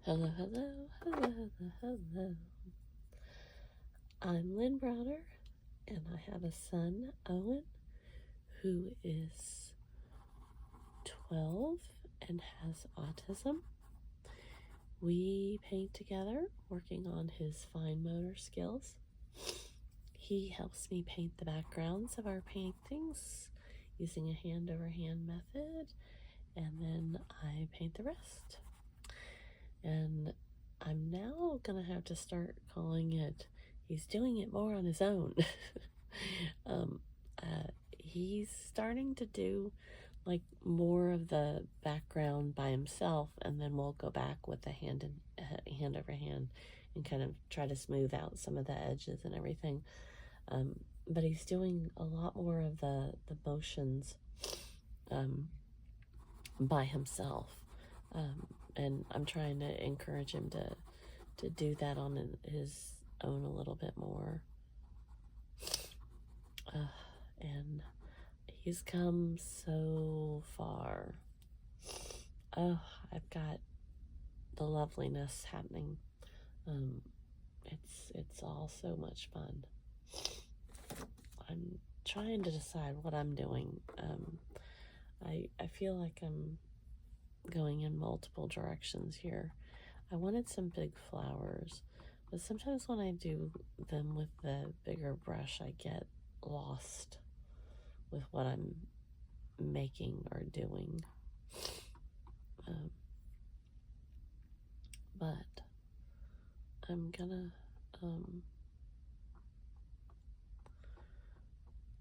Hello, hello, hello, hello. I'm Lynn Browder, and I have a son, Owen, who is 12 and has autism. We paint together, working on his fine motor skills. He helps me paint the backgrounds of our paintings using a hand-over-hand method, and then I paint the rest. And I'm now gonna have to start calling it, he's doing it more on his own. um, he's starting to do like more of the background by himself, and then we'll go back with the hand over hand and kind of try to smooth out some of the edges and everything. But he's doing a lot more of the motions by himself. And I'm trying to encourage him to do that on his own a little bit more. And he's come so far. I've got the loveliness happening. It's all so much fun. I'm trying to decide what I'm doing. I feel like I'm going in multiple directions here. I wanted some big flowers, but sometimes when I do them with the bigger brush, I get lost with what I'm making or doing. But I'm gonna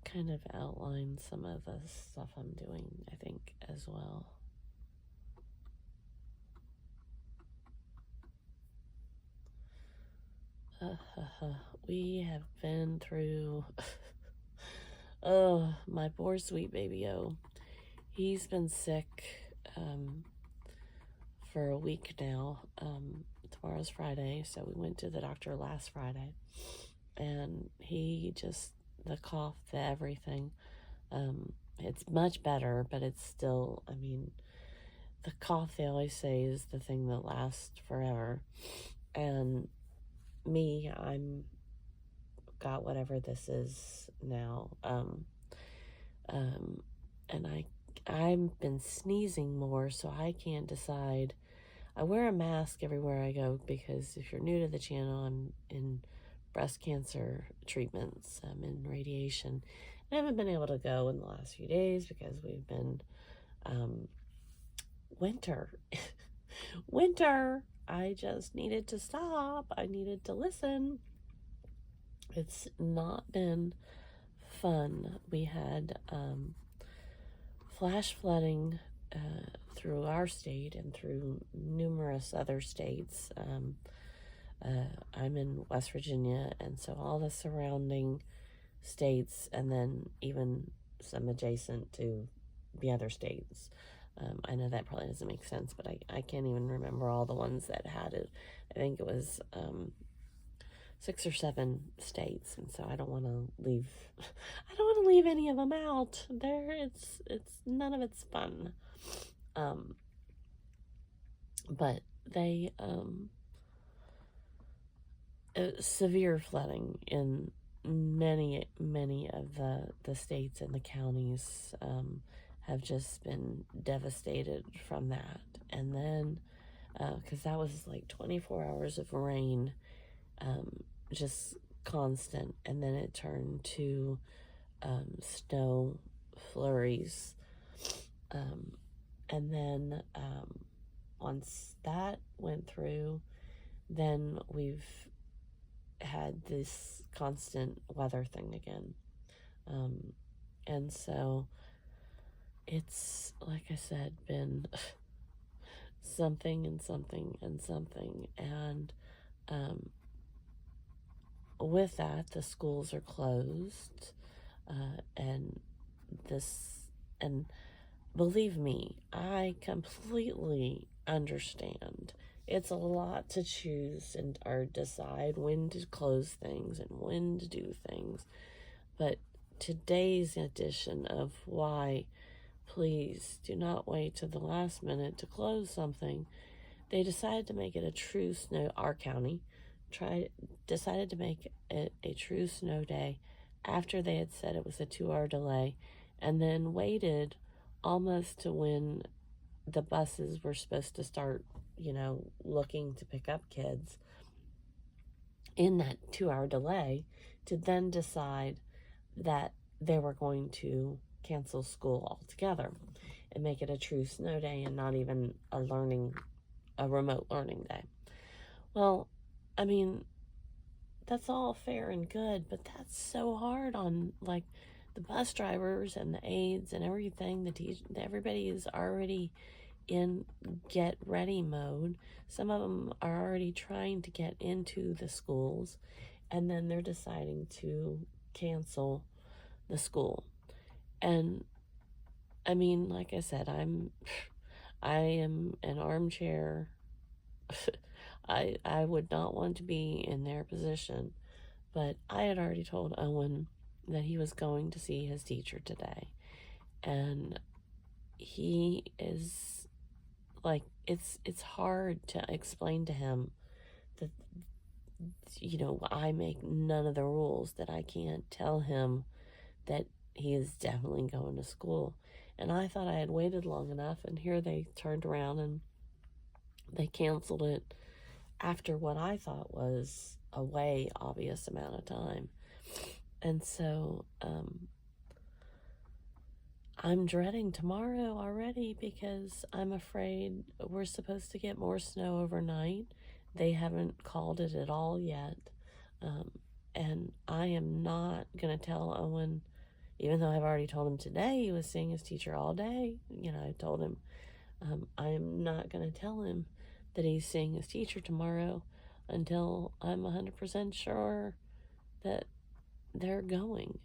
kind of outline some of the stuff I'm doing, I think, as well. We have been through oh, my poor sweet baby O. He's been sick for a week now. Tomorrow's Friday, so we went to the doctor last Friday, and he just, the cough, the everything, it's much better, but it's still, I mean, the cough, they always say, is the thing that lasts forever. And me, I'm got whatever this is now. And I've been sneezing more, so I can't decide. I wear a mask everywhere I go because if you're new to the channel, I'm in breast cancer treatments. I'm in radiation. I haven't been able to go in the last few days because we've been winter. Winter. I just needed to stop. I needed to listen. It's not been fun. We had flash flooding through our state and through numerous other states. I'm in West Virginia, and so all the surrounding states, and then even some adjacent to the other states. I know that probably doesn't make sense, but I can't even remember all the ones that had it. I think it was 6 or 7 states, and so I don't want to leave. I don't want to leave any of them out. It's none of it's fun. But they severe flooding in many of the states and the counties have just been devastated from that. And then because that was like 24 hours of rain, just constant, and then it turned to snow flurries, and then once that went through, then we've had this constant weather thing again, and so it's, like I said, been something and something and something. And with that, the schools are closed, and believe me, I completely understand. It's a lot to choose or decide when to close things and when to do things. But today's edition of Why, please do not wait till the last minute to close something, they decided to make it a true snow, our county decided to make it a true snow day after they had said it was a 2-hour delay, and then waited almost to when the buses were supposed to start, looking to pick up kids in that 2-hour delay, to then decide that they were going to cancel school altogether and make it a true snow day and not even a remote learning day. Well, I mean, that's all fair and good, but that's so hard on, like, the bus drivers and the aides and everything. Everybody is already in get ready mode. Some of them are already trying to get into the schools, and then they're deciding to cancel the school. And I mean, like I said, I am an armchair. I would not want to be in their position, but I had already told Owen that he was going to see his teacher today, and he is like, it's hard to explain to him that, I make none of the rules, that I can't tell him that he is definitely going to school. And I thought I had waited long enough, and here they turned around and they canceled it after what I thought was a way obvious amount of time. And so I'm dreading tomorrow already, because I'm afraid we're supposed to get more snow overnight. They haven't called it at all yet. And I am not going to tell Owen, even though I've already told him today he was seeing his teacher all day. I told him I am not going to tell him that he's seeing his teacher tomorrow until I'm 100% sure that they're going.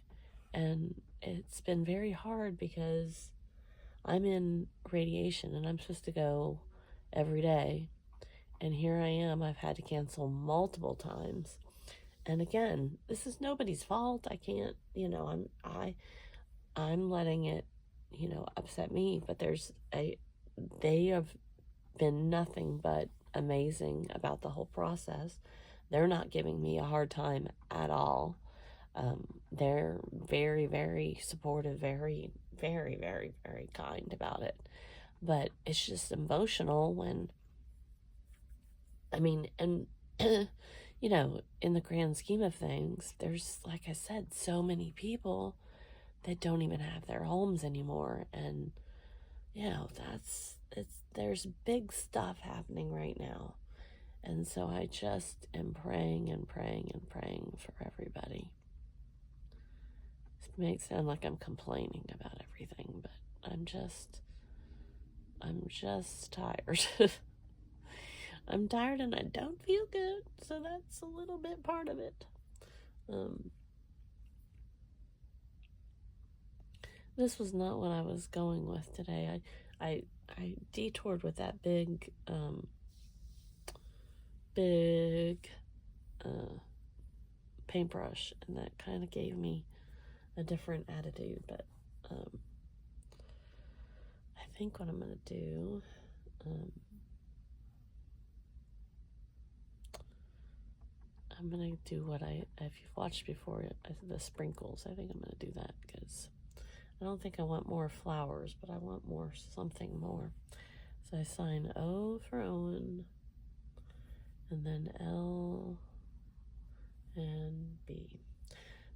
And it's been very hard, because I'm in radiation and I'm supposed to go every day. And here I am, I've had to cancel multiple times. And again, this is nobody's fault. I can't, I'm letting it, upset me. But they have been nothing but amazing about the whole process. They're not giving me a hard time at all. They're very, very supportive, very, very, very, very kind about it. But it's just emotional when, and in the grand scheme of things, there's, like I said, so many people that don't even have their homes anymore. And, there's big stuff happening right now. And so I just am praying and praying and praying for everybody. It may sound like I'm complaining about everything, but I'm just tired. I'm tired and I don't feel good, so that's a little bit part of it. This was not what I was going with today. I detoured with that big paintbrush, and that kind of gave me a different attitude. But I think what I'm going to do, I'm going to do what if you've watched before, the sprinkles. I think I'm going to do that, because I don't think I want more flowers, but I want something more. So I sign O for Owen, and then L and B.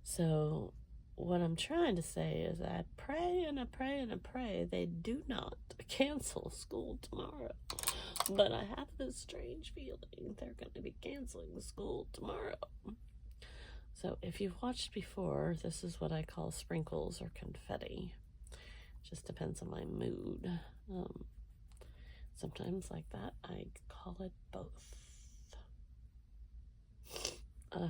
So what I'm trying to say is, I pray and I pray and I pray they do not cancel school tomorrow. But I have this strange feeling they're going to be canceling school tomorrow. So if you've watched before, this is what I call sprinkles or confetti. Just depends on my mood. Sometimes like that, I call it both. I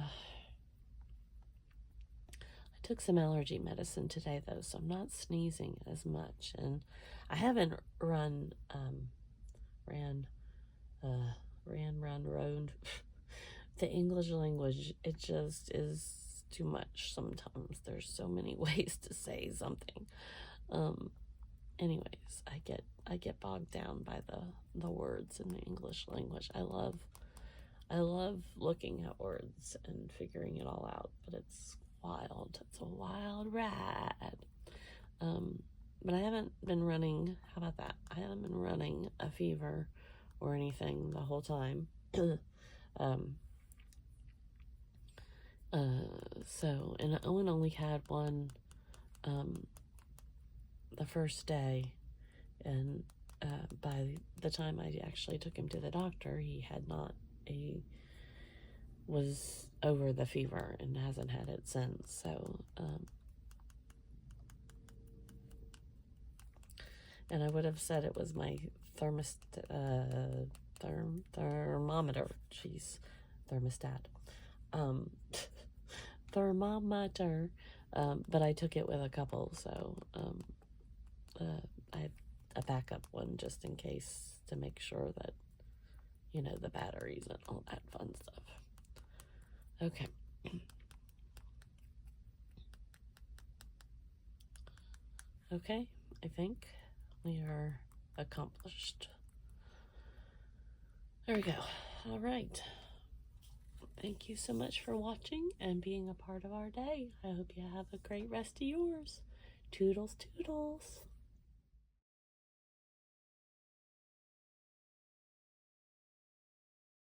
took some allergy medicine today, though, so I'm not sneezing as much. And I haven't run the English language. It just is too much sometimes. There's so many ways to say something. anyways, I get bogged down by the words in the English language. I love looking at words and figuring it all out, but it's wild. It's a wild ride. But I haven't been running. How about that? I haven't been running a fever or anything the whole time. And Owen only had one the first day, and by the time I actually took him to the doctor, he was over the fever and hasn't had it since. So, and I would have said it was my thermometer. Jeez, thermostat. Thermometer. But I took it with a couple, so I have a backup one just in case, to make sure that, the batteries and all that fun stuff. Okay. Okay, I think we are accomplished. There we go. All right. Thank you so much for watching and being a part of our day. I hope you have a great rest of yours. Toodles, toodles.